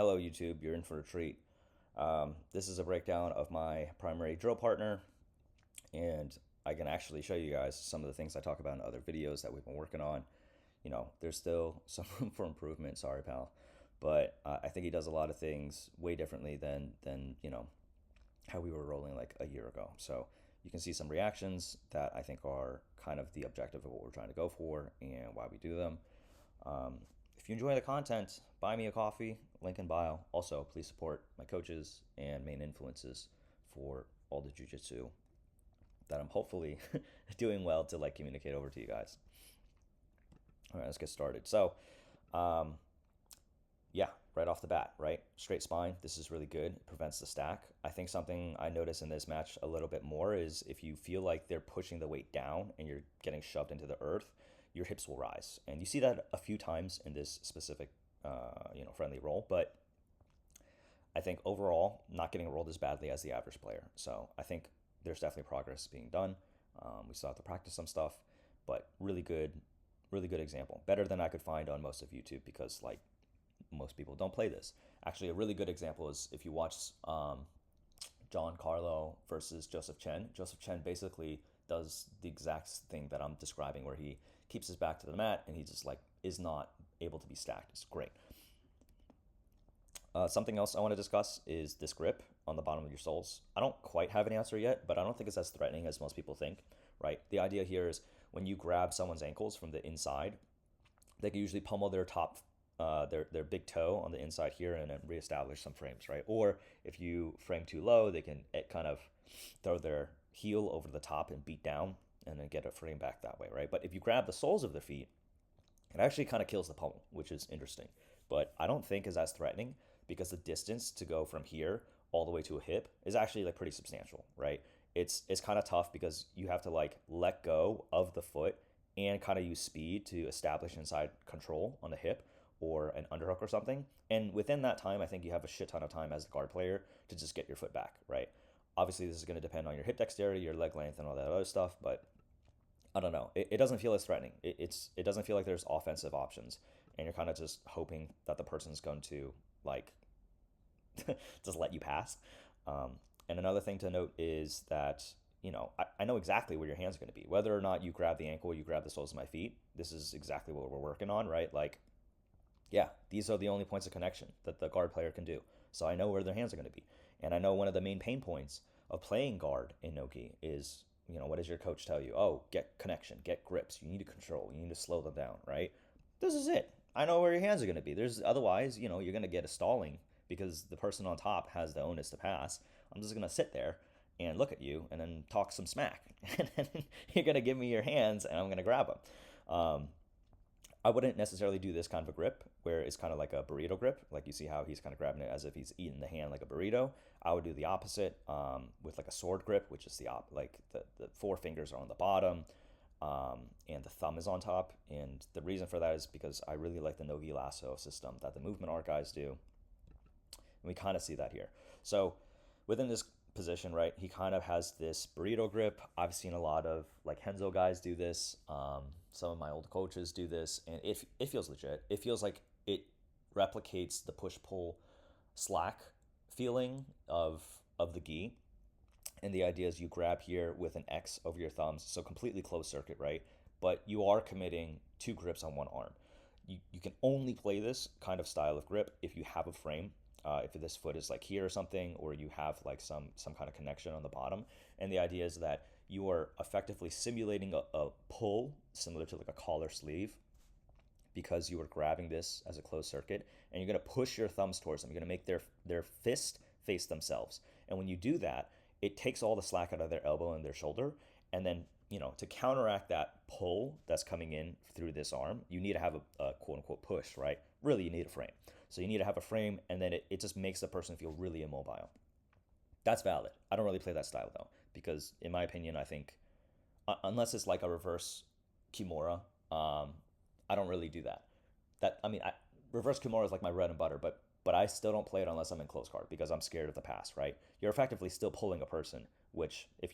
Hello YouTube, you're in for a treat. This is a breakdown of my primary drill partner, and I can actually show you guys some of the things I talk about in other videos that we've been working on. There's still some room for improvement, sorry pal, but I think he does a lot of things way differently than how we were rolling like a year ago. So you can see some reactions that I think are kind of the objective of what we're trying to go for and why we do them. If you enjoy the content, buy me a coffee, link in bio. Also, please support my coaches and main influences for all the jiu-jitsu that I'm hopefully doing well to like communicate over to you guys. All right, let's get started. So, yeah, right off the bat, right? Straight spine, this is really good. It prevents the stack. I think something I notice in this match a little bit more is if you feel like they're pushing the weight down and you're getting shoved into the earth, your hips will rise. And you see that a few times in this specific, friendly roll. But I think overall, not getting rolled as badly as the average player. So I think there's definitely progress being done. We still have to practice some stuff, but really good example. Better than I could find on most of YouTube because like most people don't play this. Actually, a really good example is if you watch Jon Carlo versus Joseph Chen. Joseph Chen basically does the exact thing that I'm describing, where he keeps his back to the mat and he just like is not able to be stacked. It's great. Something else I want to discuss is this grip on the bottom of your soles. I don't quite have an answer yet, but I don't think it's as threatening as most people think, right? The idea here is when you grab someone's ankles from the inside, they can usually pummel their top, their big toe on the inside here and then reestablish some frames, right? Or if you frame too low, they can kind of throw their heel over the top and beat down and then get a frame back that way, right? But if you grab the soles of their feet, it actually kind of kills the pummel, which is interesting. But I don't think is as threatening because the distance to go from here all the way to a hip is actually like pretty substantial, right? It's kind of tough because you have to like let go of the foot and kind of use speed to establish inside control on the hip or an underhook or something. And within that time, I think you have a shit ton of time as the guard player to just get your foot back, right? Obviously, this is going to depend on your hip dexterity, your leg length, and all that other stuff, but I don't know. It doesn't feel as threatening. It doesn't feel like there's offensive options, and you're kind of just hoping that the person's going to like just let you pass. And another thing to note is that I know exactly where your hands are going to be. Whether or not you grab the ankle, you grab the soles of my feet. This is exactly what we're working on, right? Like, yeah, these are the only points of connection that the guard player can do. So I know where their hands are going to be, and I know one of the main pain points of playing guard in no-gi is what does your coach tell you? Oh, get connection, get grips. You need to control. You need to slow them down, right? This is it. I know where your hands are going to be. There's otherwise, you're going to get a stalling because the person on top has the onus to pass. I'm just going to sit there and look at you and then talk some smack. And then you're going to give me your hands and I'm going to grab them. I wouldn't necessarily do this kind of a grip where it's kind of like a burrito grip. Like you see how he's kind of grabbing it as if he's eating the hand like a burrito. I would do the opposite with like a sword grip, which is the four fingers are on the bottom and the thumb is on top. And the reason for that is because I really like the no-gi lasso system that the movement art guys do. And we kind of see that here. So within this position, right, he kind of has this burrito grip. I've seen a lot of like Henzo guys do this. Some of my old coaches do this, and it feels legit. It feels like it replicates the push-pull slack feeling of the gi. And the idea is you grab here with an X over your thumbs, so completely closed circuit, right? But you are committing two grips on one arm. You can only play this kind of style of grip if you have a frame. If this foot is like here or something, or you have like some kind of connection on the bottom. And the idea is that you are effectively simulating a pull similar to like a collar sleeve because you are grabbing this as a closed circuit and you're going to push your thumbs towards them. You're going to make their fist face themselves. And when you do that, it takes all the slack out of their elbow and their shoulder. And then, to counteract that pull that's coming in through this arm, you need to have a quote unquote push, right? Really, you need a frame. So you need to have a frame, and then it just makes the person feel really immobile. That's valid. I don't really play that style though, because in my opinion, I think unless it's like a reverse Kimura, I don't really do that. Reverse Kimura is like my bread and butter, but I still don't play it unless I'm in close guard because I'm scared of the pass, right? You're effectively still pulling a person, which if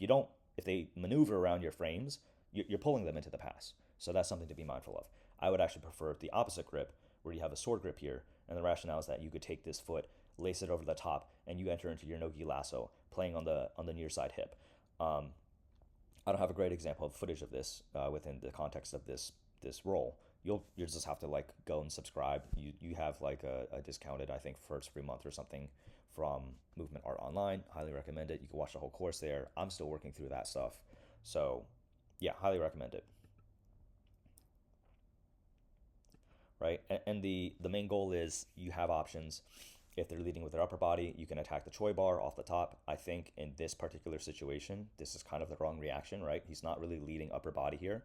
they maneuver around your frames, you're pulling them into the pass. So that's something to be mindful of. I would actually prefer the opposite grip, where you have a sword grip here And the rationale is that you could take this foot, lace it over the top, and you enter into your no-gi lasso, playing on the near side hip. I don't have a great example of footage of this within the context of this role. You'll just have to like go and subscribe. You have like a discounted, I think, first free month or something from Movement Art Online. Highly recommend it. You can watch the whole course there. I'm still working through that stuff, so yeah, highly recommend it. Right, and the main goal is you have options. If they're leading with their upper body, you can attack the Choi bar off the top. I think in this particular situation, this is kind of the wrong reaction, right? He's not really leading upper body here.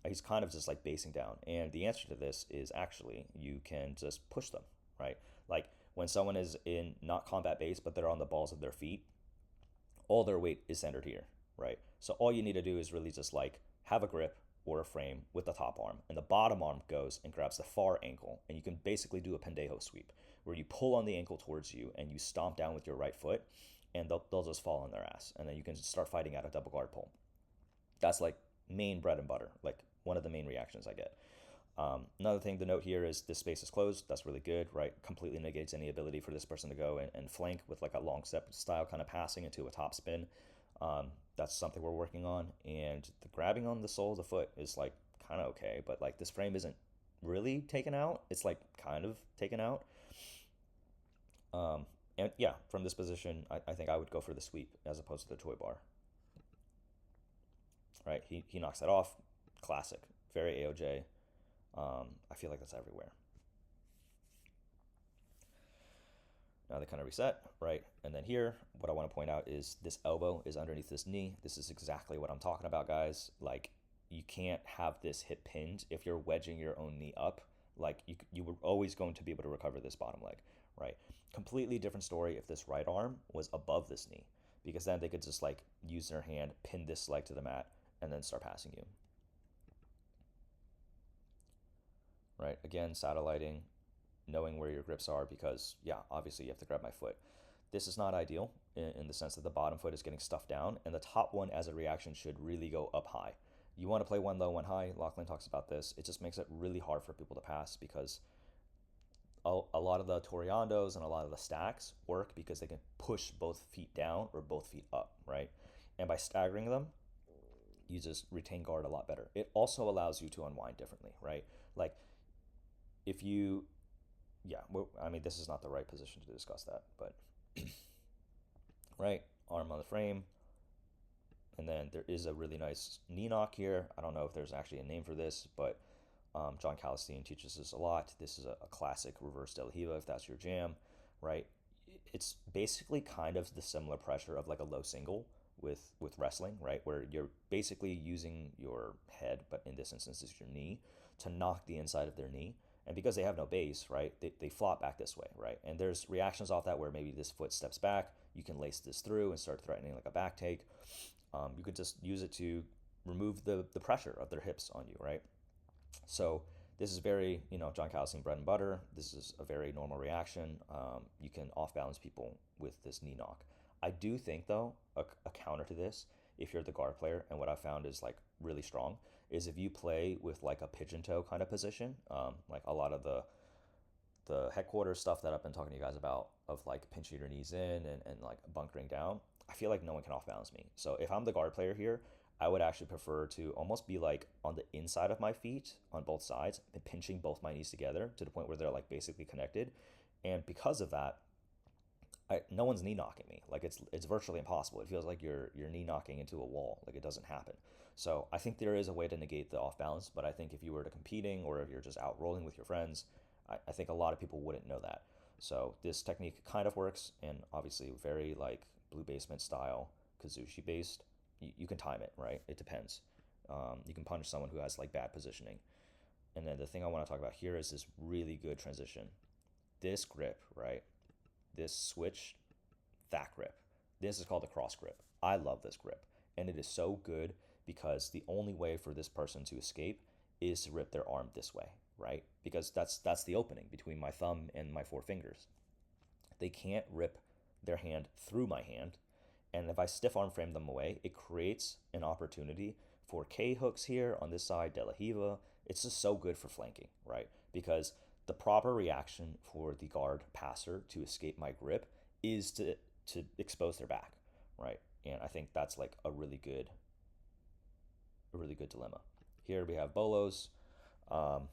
He's kind of just like basing down. And the answer to this is actually you can just push them, right? Like when someone is in not combat base, but they're on the balls of their feet, all their weight is centered here, right? So all you need to do is really just like have a grip or a frame with the top arm, and the bottom arm goes and grabs the far ankle, and you can basically do a pendejo sweep where you pull on the ankle towards you and you stomp down with your right foot, and they'll just fall on their ass, and then you can start fighting out a double guard pull. That's like main bread and butter, like one of the main reactions I get. Another thing to note here is this space is closed. That's really good, right? Completely negates any ability for this person to go and flank with like a long step style kind of passing into a top spin. That's something we're working on. And the grabbing on the sole of the foot is like kind of okay, but like this frame isn't really taken out. It's like kind of taken out. And yeah, from this position, I think I would go for the sweep as opposed to the Choi bar. Right? He knocks that off. Classic. Very AOJ. I feel like that's everywhere. Now they kind of reset, right? And then here, what I want to point out is this elbow is underneath this knee. This is exactly what I'm talking about, guys. Like, you can't have this hip pinned if you're wedging your own knee up. Like, you were always going to be able to recover this bottom leg, right? Completely different story if this right arm was above this knee, because then they could just, like, use their hand, pin this leg to the mat, and then start passing you. Right? Again, satelliting, knowing where your grips are, because yeah, obviously you have to grab my foot. This is not ideal in the sense that the bottom foot is getting stuffed down, and the top one as a reaction should really go up high. You want to play one low, one high. Lachlan talks about this. It just makes it really hard for people to pass because a lot of the Toriandos and a lot of the stacks work because they can push both feet down or both feet up, right? And by staggering them, you just retain guard a lot better. It also allows you to unwind differently, right? Like if you, yeah, well, I mean, this is not the right position to discuss that, but right, arm on the frame, and then there is a really nice knee knock here. I don't know if there's actually a name for this, but Jon Calestine teaches this a lot. This is a classic reverse De La Riva if that's your jam, right? It's basically kind of the similar pressure of like a low single with wrestling, right? Where you're basically using your head, but in this instance is your knee, to knock the inside of their knee. And because they have no base, right, they flop back this way, right? And there's reactions off that where maybe this foot steps back. You can lace this through and start threatening like a back take. You could just use it to remove the pressure of their hips on you, right? So this is very, Jon Calestine bread and butter. This is a very normal reaction. You can off balance people with this knee knock. I do think, though, a counter to this, if you're the guard player, and what I found is like really strong, is if you play with like a pigeon toe kind of position, like a lot of the headquarters stuff that I've been talking to you guys about of like pinching your knees in and like bunkering down, I feel like no one can off balance me. So if I'm the guard player here, I would actually prefer to almost be like on the inside of my feet on both sides and pinching both my knees together to the point where they're like basically connected. And because of that, no one's knee knocking me. Like it's virtually impossible. It feels like you're knee knocking into a wall. Like it doesn't happen. So I think there is a way to negate the off balance, but I think if you were to competing or if you're just out rolling with your friends, I think a lot of people wouldn't know that. So this technique kind of works, and obviously very like blue basement style, Kazushi based. You can time it, right? It depends. You can punish someone who has like bad positioning. And then the thing I want to talk about here is this really good transition. This grip, right? This switch, that grip. This is called the cross grip. I love this grip. And it is so good because the only way for this person to escape is to rip their arm this way, right? Because that's the opening between my thumb and my four fingers. They can't rip their hand through my hand. And if I stiff arm frame them away, it creates an opportunity for K hooks here on this side, De La Riva. It's just so good for flanking, right? Because the proper reaction for the guard passer to escape my grip is to expose their back, right? And I think that's like a really good dilemma. Here we have Bolos. Um,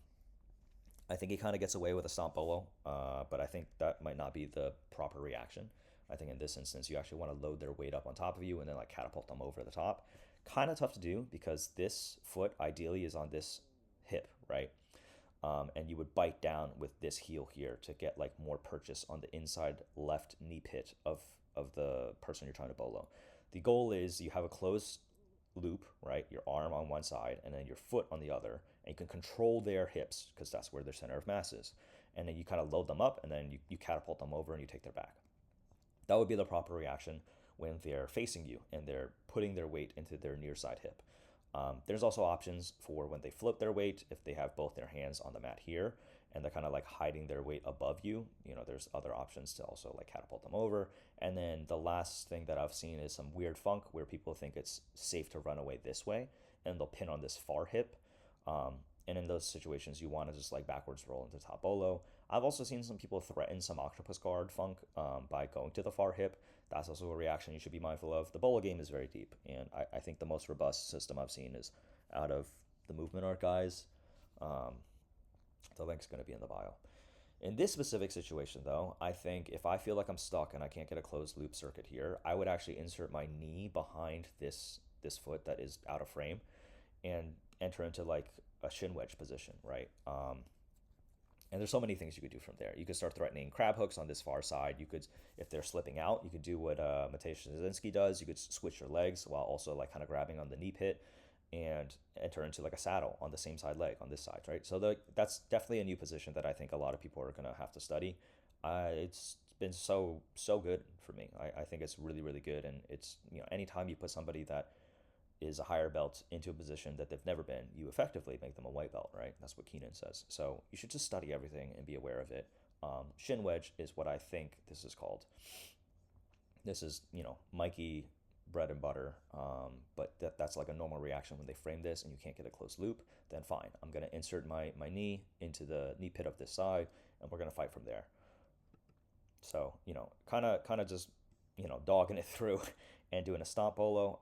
I think he kind of gets away with a stomp Bolo, but I think that might not be the proper reaction. I think in this instance, you actually want to load their weight up on top of you and then like catapult them over the top. Kind of tough to do because this foot ideally is on this hip, right? And you would bite down with this heel here to get like more purchase on the inside left knee pit of the person you're trying to bolo. The goal is you have a closed loop, right? Your arm on one side and then your foot on the other, and you can control their hips because that's where their center of mass is. And then you kind of load them up and then you catapult them over and you take their back. That would be the proper reaction when they're facing you and they're putting their weight into their near side hip. There's also options for when they flip their weight, if they have both their hands on the mat here and they're kind of like hiding their weight above you, there's other options to also like catapult them over. And then the last thing that I've seen is some weird funk where people think it's safe to run away this way and they'll pin on this far hip. And in those situations, you want to just like backwards roll into top bolo. I've also seen some people threaten some octopus guard funk by going to the far hip. That's also a reaction you should be mindful of. The bolo game is very deep, and I think the most robust system I've seen is out of the movement art guys. The link's going to be in the bio. In this specific situation, though, I think if I feel like I'm stuck and I can't get a closed loop circuit here, I would actually insert my knee behind this foot that is out of frame and enter into like a shin wedge position, right? And there's so many things you could do from there. You could start threatening crab hooks on this far side. You could, if they're slipping out, you could do what Matej Szczecinski does. You could switch your legs while also like kind of grabbing on the knee pit and enter into like a saddle on the same side leg on this side, right? So that's definitely a new position that I think a lot of people are going to have to study. It's been so good for me. I think it's really, really good. And it's, anytime you put somebody that is a higher belt into a position that they've never been, you effectively make them a white belt, right? That's what Keenan says. So you should just study everything and be aware of it. Shin wedge is what I think this is called. This is, Mikey bread and butter, but that's like a normal reaction when they frame this and you can't get a closed loop, then fine. I'm going to insert my knee into the knee pit of this side and we're going to fight from there. So, kind of just, dogging it through and doing a stomp bolo.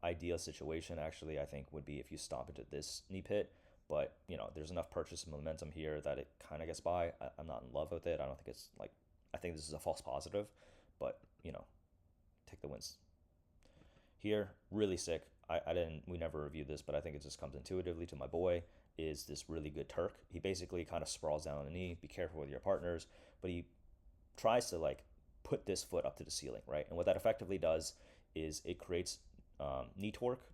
Ideal situation actually I think would be if you stomp into this knee pit, but there's enough purchase and momentum here that it kind of gets by. I'm not in love with it. I don't think it's like, I think this is a false positive, but take the wins. Here, really sick. We never reviewed this, but I think it just comes intuitively to my boy, is this really good Turk. He basically kind of sprawls down on the knee. Be careful with your partners, but he tries to like put this foot up to the ceiling, right? And what that effectively does is it creates knee torque,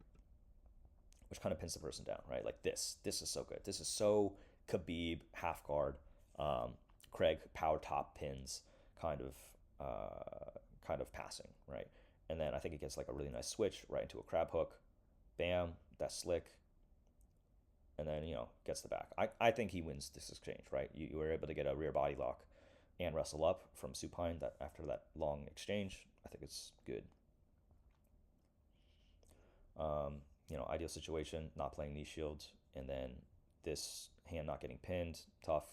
which kind of pins the person down, right? Like this is so good. This is so Khabib half guard, Craig power top pins kind of passing, right? And then I think it gets like a really nice switch right into a crab hook. Bam, that's slick. And then, gets the back. I think he wins this exchange, right? You were able to get a rear body lock and wrestle up from Supine that after that long exchange. I think it's good. Ideal situation, not playing knee shields, and then this hand not getting pinned, tough.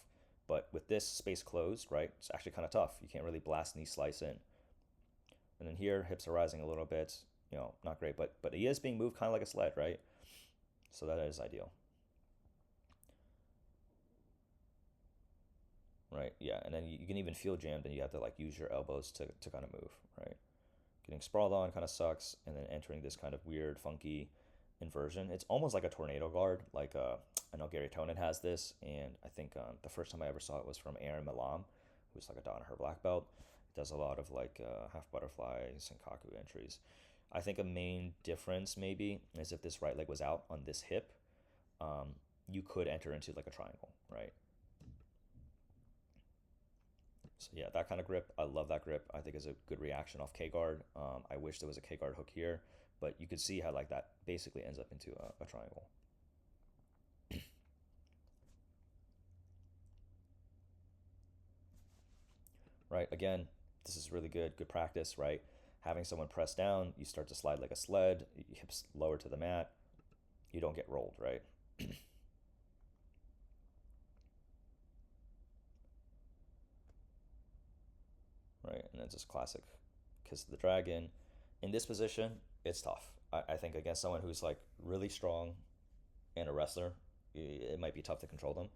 But with this space closed, right, it's actually kind of tough. You can't really blast knee slice in. And then here, hips are rising a little bit, not great, but he is being moved kind of like a sled, right? So that is ideal. Right, yeah, and then you can even feel jammed and you have to like use your elbows to kind of move, right? Getting sprawled on kind of sucks, and then entering this kind of weird, funky inversion. It's almost like a tornado guard. Like I know Gary Tonin has this, and I think the first time I ever saw it was from Aaron Milam, who's like a Danaher black belt. Does a lot of like half butterfly senkaku entries. I think a main difference maybe is if this right leg was out on this hip, you could enter into like a triangle, right? So yeah, that kind of grip, I love that grip. I think is a good reaction off K-guard. I wish there was a K-guard hook here, but you could see how like that basically ends up into a triangle. Right, again, this is really good practice, right? Having someone press down, you start to slide like a sled, hips lower to the mat, you don't get rolled, right? and it's just classic Kiss of the Dragon. In this position, it's tough. I think against someone who's like really strong and a wrestler, it might be tough to control them.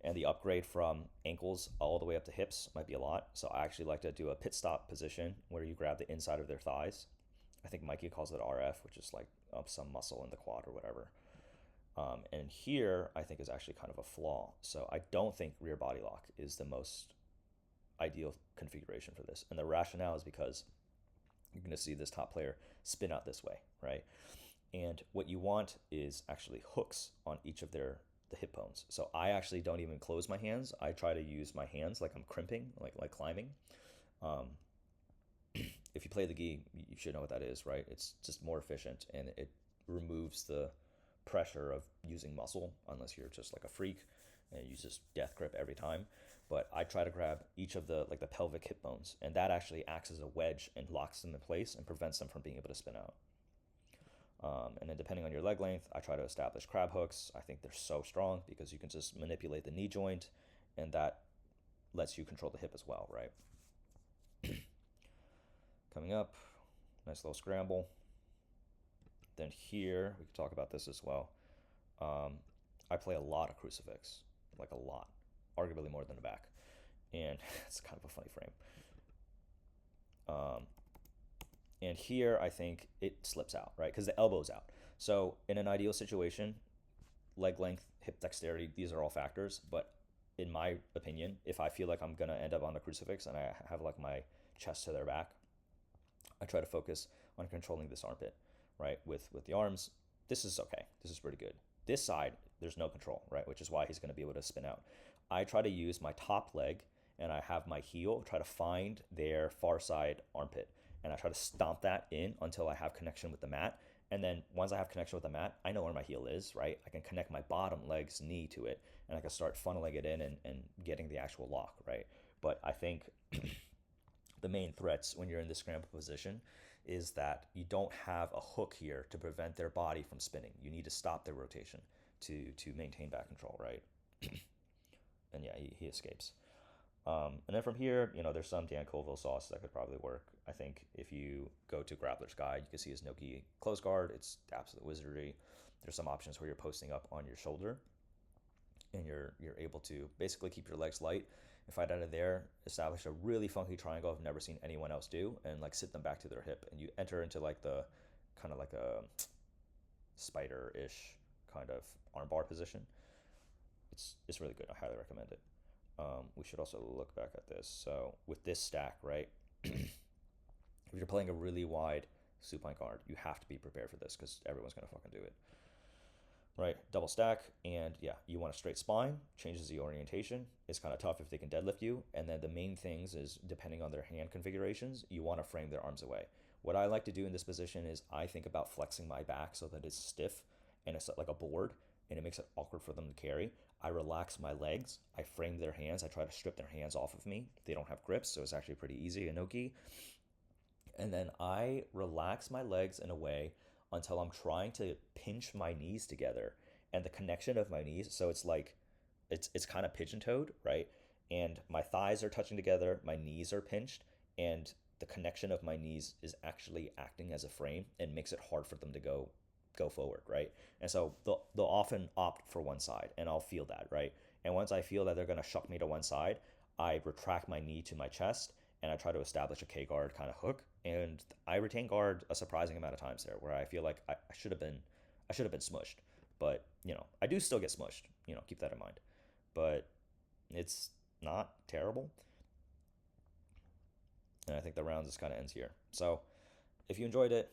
And the upgrade from ankles all the way up to hips might be a lot. So I actually like to do a pit stop position where you grab the inside of their thighs. I think Mikey calls it RF, which is like up some muscle in the quad or whatever. And here, I think is actually kind of a flaw. So I don't think rear body lock is the most ideal configuration for this. And the rationale is because you're going to see this top player spin out this way, right? And what you want is actually hooks on each of the hip bones. So I actually don't even close my hands. I try to use my hands like I'm crimping, like climbing. If you play the gi, you should know what that is, right? It's just more efficient, and it removes the pressure of using muscle, unless you're just like a freak and you just death grip every time. But I try to grab each of the pelvic hip bones, and that actually acts as a wedge and locks them in place and prevents them from being able to spin out. And then depending on your leg length, I try to establish crab hooks. I think they're so strong because you can just manipulate the knee joint, and that lets you control the hip as well, right? Coming up, nice little scramble. Then here, we can talk about this as well. I play a lot of Crucifix, like a lot, arguably more than the back. And it's kind of a funny frame. And here, I think it slips out, right? Because the elbow's out. So in an ideal situation, leg length, hip dexterity, these are all factors. But in my opinion, if I feel like I'm going to end up on the Crucifix and I have like my chest to their back, I try to focus on controlling this armpit, right? With the arms, this is okay. This is pretty good. This side, there's no control, right? Which is why he's going to be able to spin out. I try to use my top leg and I have my heel try to find their far side armpit. And I try to stomp that in until I have connection with the mat. And then once I have connection with the mat, I know where my heel is, right? I can connect my bottom leg's knee to it, and I can start funneling it in and getting the actual lock, right? But I think the main threats when you're in this scramble position is that you don't have a hook here to prevent their body from spinning. You need to stop their rotation to maintain back control, right? And yeah, he escapes. And then from here, there's some Dan Colville sauce that could probably work. I think if you go to Grappler's Guide, you can see his no-gi close guard. It's absolute wizardry. There's some options where you're posting up on your shoulder, and you're able to basically keep your legs light and fight out of there, establish a really funky triangle I've never seen anyone else do, and like sit them back to their hip. And you enter into like the kind of like a spider-ish kind of armbar position. It's really good. I highly recommend it. We should also look back at this. So with this stack, right, if you're playing a really wide supine guard, you have to be prepared for this because everyone's going to fucking do it. Right, double stack, and yeah, you want a straight spine, changes the orientation. It's kind of tough if they can deadlift you. And then the main things is, depending on their hand configurations, you want to frame their arms away. What I like to do in this position is I think about flexing my back so that it's stiff and it's like a board, and it makes it awkward for them to carry. I relax my legs. I frame their hands. I try to strip their hands off of me. They don't have grips, so it's actually pretty easy in no-gi. And then I relax my legs in a way until I'm trying to pinch my knees together, and the connection of my knees. So it's like, it's kind of pigeon-toed, right? And my thighs are touching together. My knees are pinched, and the connection of my knees is actually acting as a frame and makes it hard for them to go forward, right? And so they'll often opt for one side, and I'll feel that, right? And once I feel that they're going to shuck me to one side, I retract my knee to my chest, and I try to establish a K-guard kind of hook, and I retain guard a surprising amount of times there, where I feel like I should have been smushed, but I do still get smushed. Keep that in mind, but it's not terrible. And I think the round just kind of ends here. So if you enjoyed it,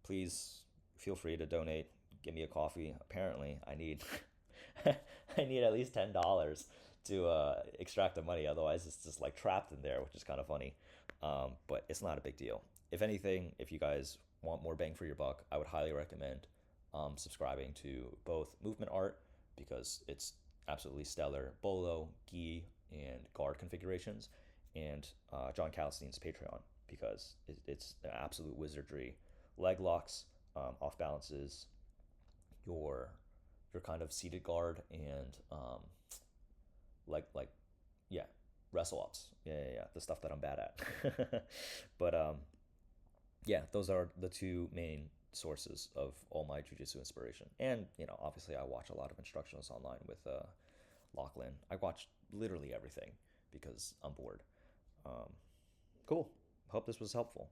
please feel free to donate. Give me a coffee. Apparently, I need I need at least $10 to extract the money. Otherwise, it's just like trapped in there, which is kind of funny. But it's not a big deal. If anything, if you guys want more bang for your buck, I would highly recommend subscribing to both Movement Art, because it's absolutely stellar Bolo, gi, and guard configurations, and Jon Calestine's Patreon, because it's an absolute wizardry. Leg locks, off balances, your kind of seated guard, and Wrestle ups. Yeah. The stuff that I'm bad at. But yeah, those are the two main sources of all my jujitsu inspiration. And obviously, I watch a lot of instructionals online with Lachlan. I watch literally everything because I'm bored. Cool. Hope this was helpful.